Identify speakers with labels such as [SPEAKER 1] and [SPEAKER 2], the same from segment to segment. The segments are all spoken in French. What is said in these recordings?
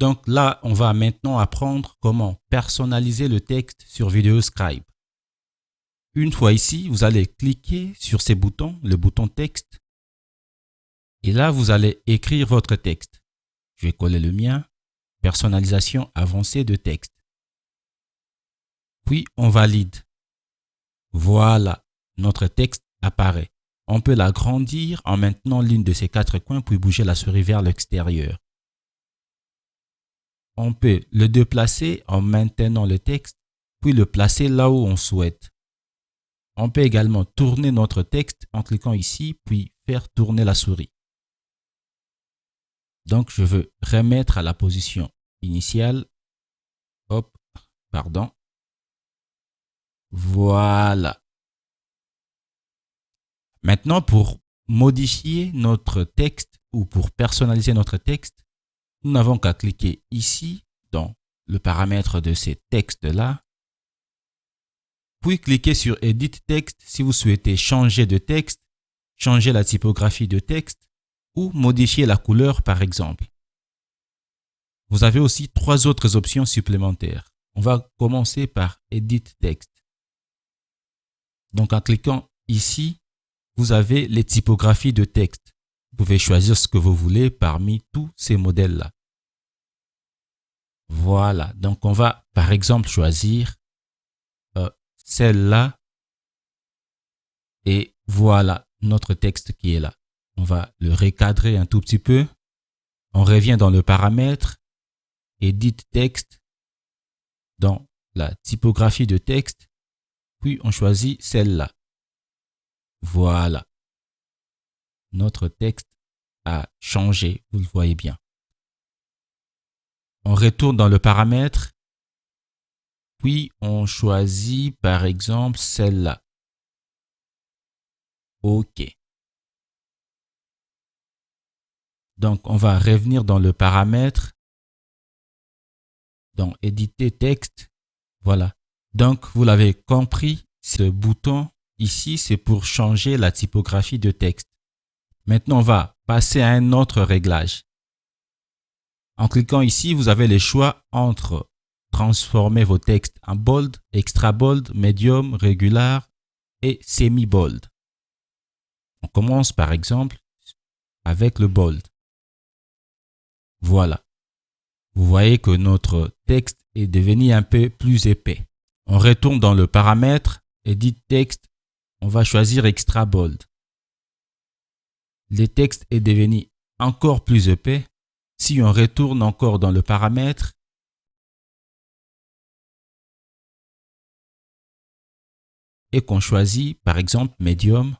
[SPEAKER 1] Donc là, on va maintenant apprendre comment personnaliser le texte sur VideoScribe. Une fois ici, vous allez cliquer sur ces boutons, le bouton texte. Et là, vous allez écrire votre texte. Je vais coller le mien. Personnalisation avancée de texte. Puis, on valide. Voilà, notre texte apparaît. On peut l'agrandir en maintenant l'une de ces 4 coins puis bouger la souris vers l'extérieur. On peut le déplacer en maintenant le texte puis le placer là où on souhaite. On peut également tourner notre texte en cliquant ici puis faire tourner la souris. Donc, je veux remettre à la position initiale. Hop, pardon. Voilà. Maintenant, pour modifier notre texte ou pour personnaliser notre texte, nous n'avons qu'à cliquer ici dans le paramètre de ces textes-là. Puis cliquez sur Edit Text si vous souhaitez changer de texte, changer la typographie de texte ou modifier la couleur par exemple. Vous avez aussi 3 autres options supplémentaires. On va commencer par Edit Text. Donc en cliquant ici, vous avez les typographies de texte. Vous pouvez choisir ce que vous voulez parmi tous ces modèles-là. Voilà, donc on va par exemple choisir celle-là. Et voilà notre texte qui est là. On va le recadrer un tout petit peu. On revient dans le paramètre Edit Text, dans la typographie de texte, puis on choisit celle-là. Voilà. Notre texte a changé, vous le voyez bien. On retourne dans le paramètre, puis on choisit par exemple celle-là. OK. Donc, on va revenir dans le paramètre, dans Éditer texte. Voilà. Donc, vous l'avez compris, ce bouton ici, c'est pour changer la typographie de texte. Maintenant, on va passer à un autre réglage. En cliquant ici, vous avez le choix entre transformer vos textes en bold, extra bold, medium, régular et semi-bold. On commence par exemple avec le bold. Voilà. Vous voyez que notre texte est devenu un peu plus épais. On retourne dans le paramètre Edit Text. On va choisir Extra Bold. Le texte est devenu encore plus épais. Si on retourne encore dans le paramètre, et qu'on choisit par exemple Medium,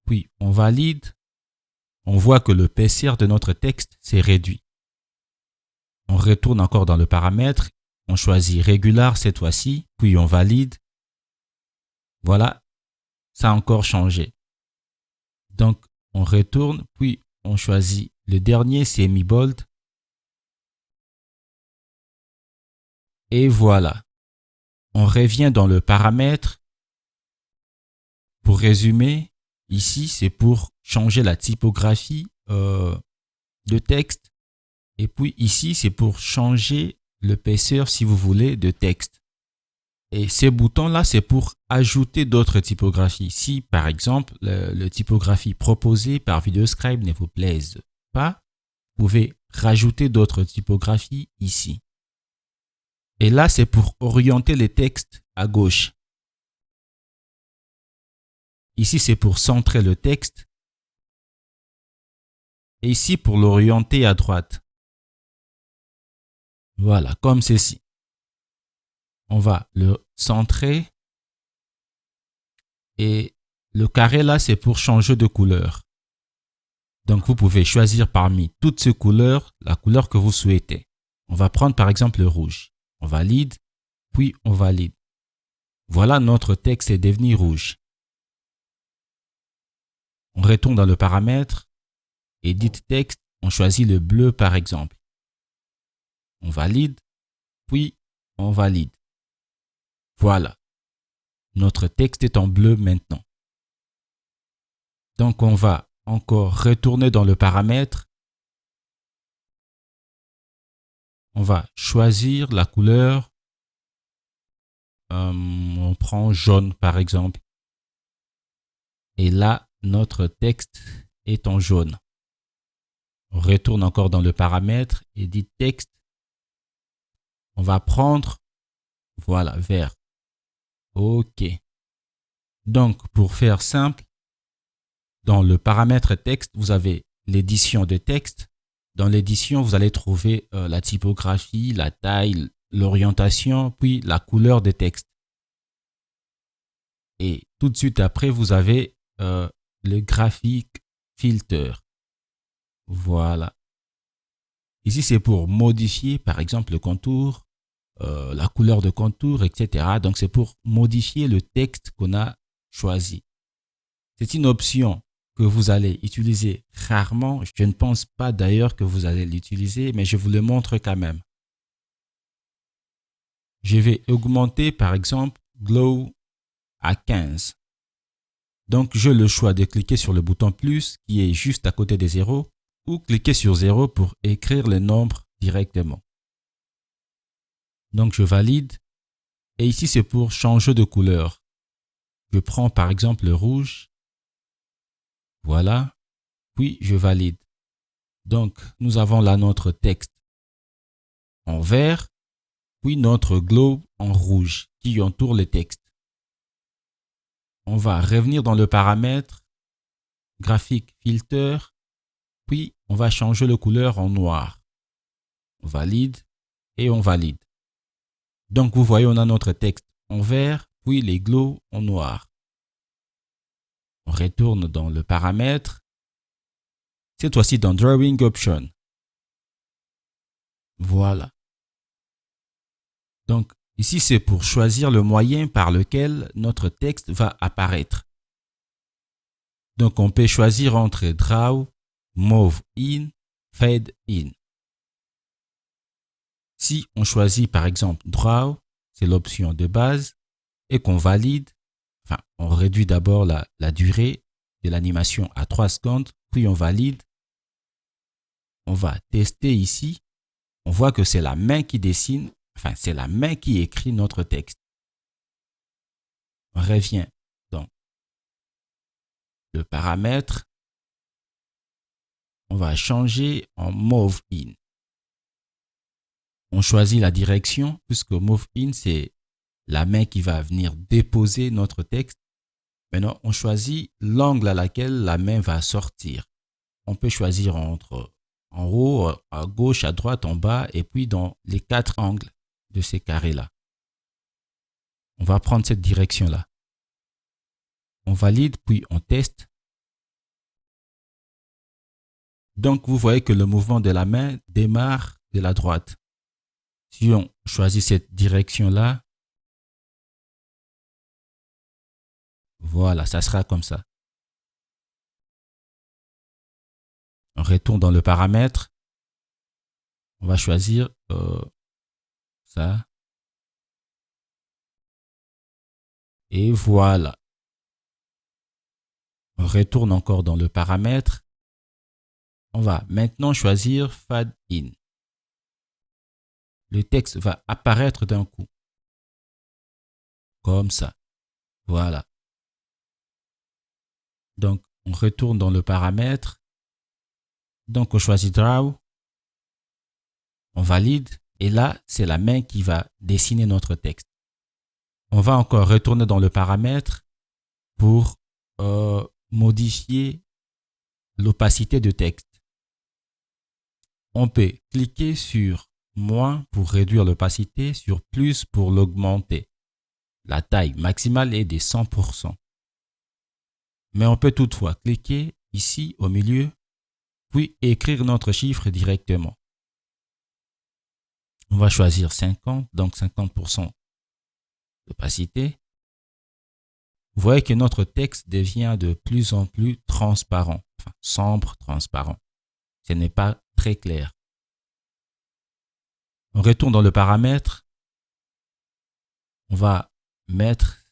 [SPEAKER 1] puis on valide, on voit que l'épaisseur de notre texte s'est réduit. On retourne encore dans le paramètre, on choisit Regular cette fois-ci, puis on valide. Voilà, ça a encore changé. Donc, on retourne, puis on choisit le dernier semi-bold. Et voilà. On revient dans le paramètre. Pour résumer, ici, c'est pour changer la typographie de texte. Et puis ici, c'est pour changer l'épaisseur, si vous voulez, de texte. Et ces boutons-là, c'est pour ajouter d'autres typographies. Si, par exemple, la typographie proposée par VideoScribe ne vous plaise pas, vous pouvez rajouter d'autres typographies ici. Et là, c'est pour orienter les textes à gauche. Ici, c'est pour centrer le texte. Et ici, pour l'orienter à droite. Voilà, comme ceci. On va le centrer. Et le carré là, c'est pour changer de couleur. Donc, vous pouvez choisir parmi toutes ces couleurs, la couleur que vous souhaitez. On va prendre par exemple le rouge. On valide, puis on valide. Voilà, notre texte est devenu rouge. On retourne dans le paramètre, Edit Text, on choisit le bleu par exemple. On valide, puis on valide. Voilà. Notre texte est en bleu maintenant. Donc, on va encore retourner dans le paramètre. on va choisir la couleur. On prend jaune par exemple. Et là, notre texte est en jaune. On retourne encore dans le paramètre et dit texte. On va prendre, voilà, vert. OK. Donc, pour faire simple, dans le paramètre texte, vous avez l'édition de texte. Dans l'édition, vous allez trouver la typographie, la taille, l'orientation, puis la couleur des textes. Et tout de suite après, vous avez le graphique filter. Voilà. Ici, c'est pour modifier, par exemple, le contour, la couleur de contour, etc. Donc, c'est pour modifier le texte qu'on a choisi. C'est une option que vous allez utiliser rarement. Je ne pense pas d'ailleurs que vous allez l'utiliser, mais je vous le montre quand même. Je vais augmenter, par exemple, Glow à 15. Donc, j'ai le choix de cliquer sur le bouton plus qui est juste à côté des zéros ou cliquer sur 0 pour écrire le nombre directement. Donc, je valide. Et ici, c'est pour changer de couleur. Je prends par exemple le rouge. Voilà. Puis, je valide. Donc, nous avons là notre texte en vert, puis notre globe en rouge qui entoure le texte. On va revenir dans le paramètre graphique filter, puis on va changer la couleur en noir. On valide et on valide. Donc, vous voyez, on a notre texte en vert, puis les globes en noir. On retourne dans le paramètre, cette fois-ci dans Drawing Option. Voilà. Donc, ici, c'est pour choisir le moyen par lequel notre texte va apparaître. Donc, on peut choisir entre Draw, Move In, Fade In. Si on choisit par exemple Draw, c'est l'option de base, et qu'on valide, enfin, on réduit d'abord la durée de l'animation à 3 secondes, puis on valide. On va tester ici. On voit que c'est la main qui dessine, enfin, c'est la main qui écrit notre texte. On revient dans le paramètre. On va changer en Move In. On choisit la direction, puisque Move In, c'est la main qui va venir déposer notre texte. Maintenant, on choisit l'angle à laquelle la main va sortir. On peut choisir entre en haut, à gauche, à droite, en bas, et puis dans les 4 angles de ces carrés-là. On va prendre cette direction-là. On valide, puis on teste. Donc, vous voyez que le mouvement de la main démarre de la droite. Si on choisit cette direction-là, voilà, ça sera comme ça. On retourne dans le paramètre. On va choisir ça. Et voilà. On retourne encore dans le paramètre. On va maintenant choisir Fade In. Le texte va apparaître d'un coup. Comme ça. Voilà. Donc, on retourne dans le paramètre. Donc, on choisit Draw. On valide. Et là, c'est la main qui va dessiner notre texte. On va encore retourner dans le paramètre pour modifier l'opacité de texte. On peut cliquer sur moins pour réduire l'opacité, sur plus pour l'augmenter. La taille maximale est de 100%. Mais on peut toutefois cliquer ici au milieu, puis écrire notre chiffre directement. On va choisir 50, donc 50% d'opacité. Vous voyez que notre texte devient de plus en plus transparent, enfin sombre, transparent. Ce n'est pas très clair. On retourne dans le paramètre. On va mettre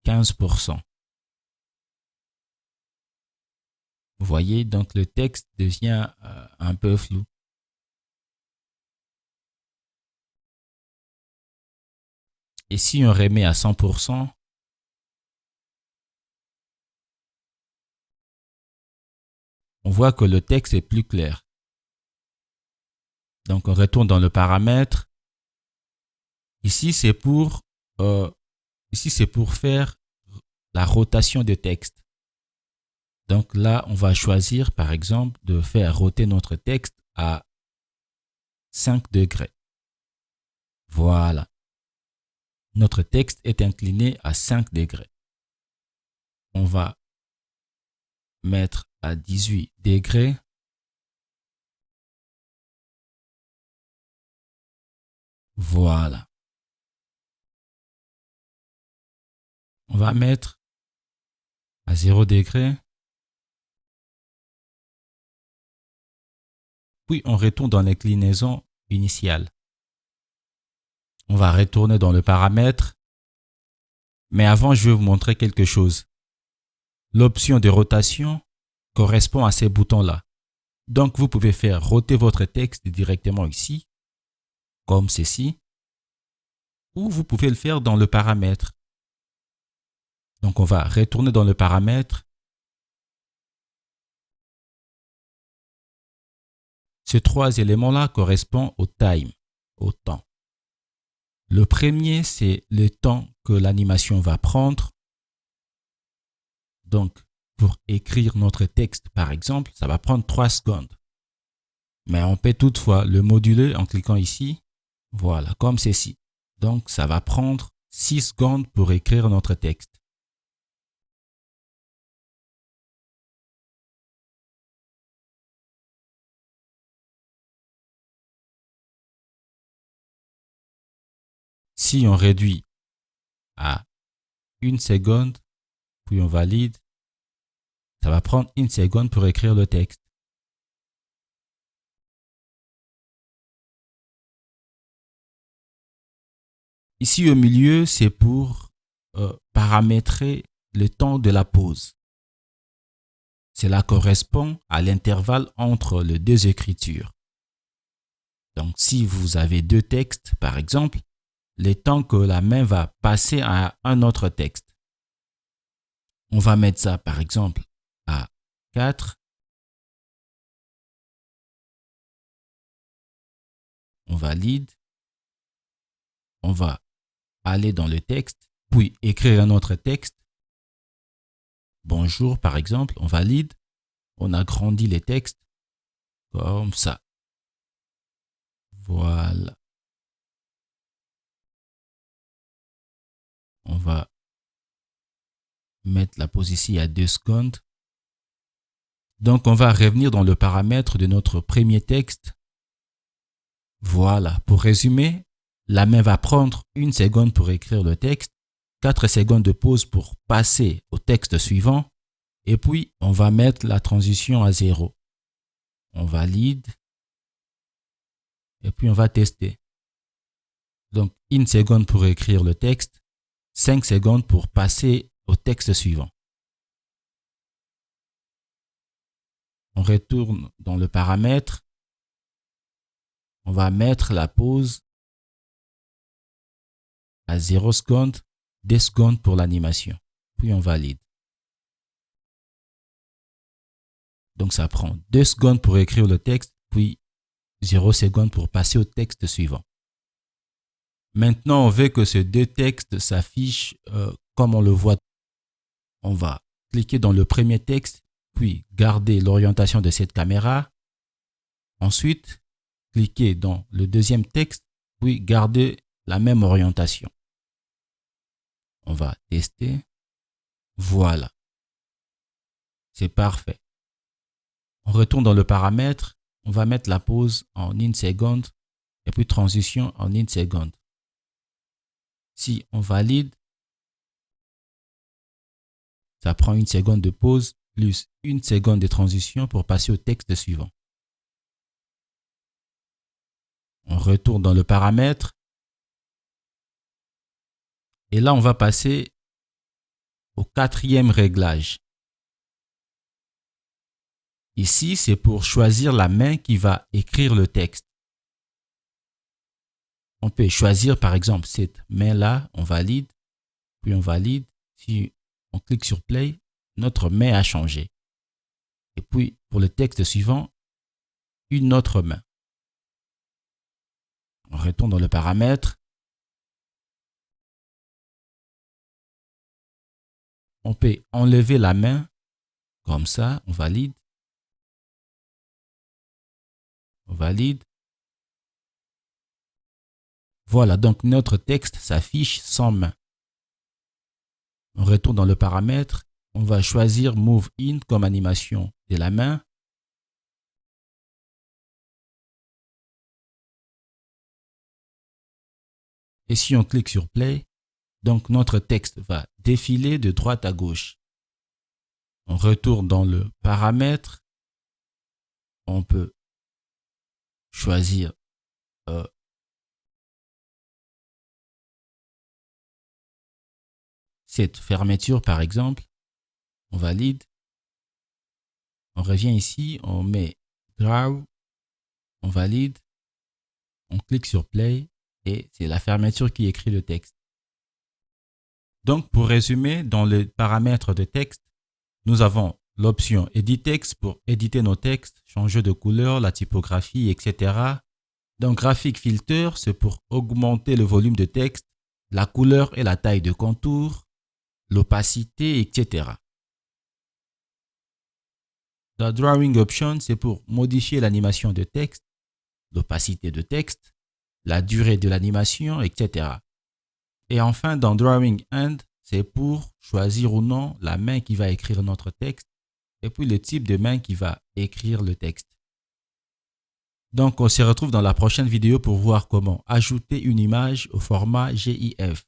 [SPEAKER 1] 15%. Vous voyez, donc le texte devient un peu flou. Et si on remet à 100%, on voit que le texte est plus clair. Donc, on retourne dans le paramètre. Ici, c'est pour faire la rotation de texte. Donc là, on va choisir, par exemple, de faire roter notre texte à 5 degrés. Voilà. Notre texte est incliné à 5 degrés. On va mettre à 18 degrés. Voilà. On va mettre à 0 degré. Puis on retourne dans l'inclinaison initiale. On va retourner dans le paramètre. Mais avant, je vais vous montrer quelque chose. L'option de rotation correspond à ces boutons-là. Donc, vous pouvez faire roter votre texte directement ici, comme ceci, ou vous pouvez le faire dans le paramètre. Donc, on va retourner dans le paramètre. Ces trois éléments-là correspondent au time, au temps. Le premier, c'est le temps que l'animation va prendre. Donc, pour écrire notre texte, par exemple, ça va prendre 3 secondes. Mais on peut toutefois le moduler en cliquant ici. Voilà, comme ceci. Donc, ça va prendre 6 secondes pour écrire notre texte. Si on réduit à 1 seconde, puis on valide, ça va prendre 1 seconde pour écrire le texte. Ici au milieu, c'est pour paramétrer le temps de la pause. Cela correspond à l'intervalle entre les deux écritures. Donc, si vous avez 2 textes, par exemple, le temps que la main va passer à un autre texte. On va mettre ça, par exemple, à 4. On valide. On va aller dans le texte, puis écrire un autre texte. Bonjour, par exemple, on valide. On agrandit les textes comme ça. Voilà. On va mettre la pause ici à 2 secondes. Donc, on va revenir dans le paramètre de notre premier texte. Voilà. Pour résumer, la main va prendre 1 seconde pour écrire le texte, 4 secondes de pause pour passer au texte suivant, et puis on va mettre la transition à 0. On valide, et puis on va tester. Donc, 1 seconde pour écrire le texte, 5 secondes pour passer au texte suivant. On retourne dans le paramètre. On va mettre la pause à 0 secondes, 2 secondes pour l'animation. Puis on valide. Donc, ça prend 2 secondes pour écrire le texte, puis 0 secondes pour passer au texte suivant. Maintenant, on veut que ces 2 textes s'affichent comme on le voit. On va cliquer dans le premier texte, puis garder l'orientation de cette caméra. Ensuite, cliquer dans le deuxième texte, puis garder la même orientation. On va tester. Voilà. C'est parfait. On retourne dans le paramètre. On va mettre la pause en 1 seconde et puis transition en 1 seconde. Si on valide, ça prend 1 seconde de pause plus 1 seconde de transition pour passer au texte suivant. On retourne dans le paramètre. Et là, on va passer au 4e réglage. Ici, c'est pour choisir la main qui va écrire le texte. On peut choisir par exemple cette main-là, on valide, puis on valide. Si on clique sur Play, notre main a changé. Et puis pour le texte suivant, une autre main. On retourne dans le paramètre. On peut enlever la main, comme ça, on valide. On valide. Voilà, donc notre texte s'affiche sans main. On retourne dans le paramètre. On va choisir Move In comme animation de la main. Et si on clique sur Play, donc notre texte va défiler de droite à gauche. On retourne dans le paramètre. On peut choisir cette fermeture par exemple. On valide. On revient ici, on met Draw. On valide. On clique sur Play et c'est la fermeture qui écrit le texte. Donc pour résumer, dans les paramètres de texte, nous avons l'option Edit Text pour éditer nos textes, changer de couleur, la typographie, etc. Donc Graphic Filter, c'est pour augmenter le volume de texte, la couleur et la taille de contour, l'opacité, etc. The Drawing Option, c'est pour modifier l'animation de texte, l'opacité de texte, la durée de l'animation, etc. Et enfin, dans Drawing End, c'est pour choisir ou non la main qui va écrire notre texte et puis le type de main qui va écrire le texte. Donc, on se retrouve dans la prochaine vidéo pour voir comment ajouter une image au format GIF.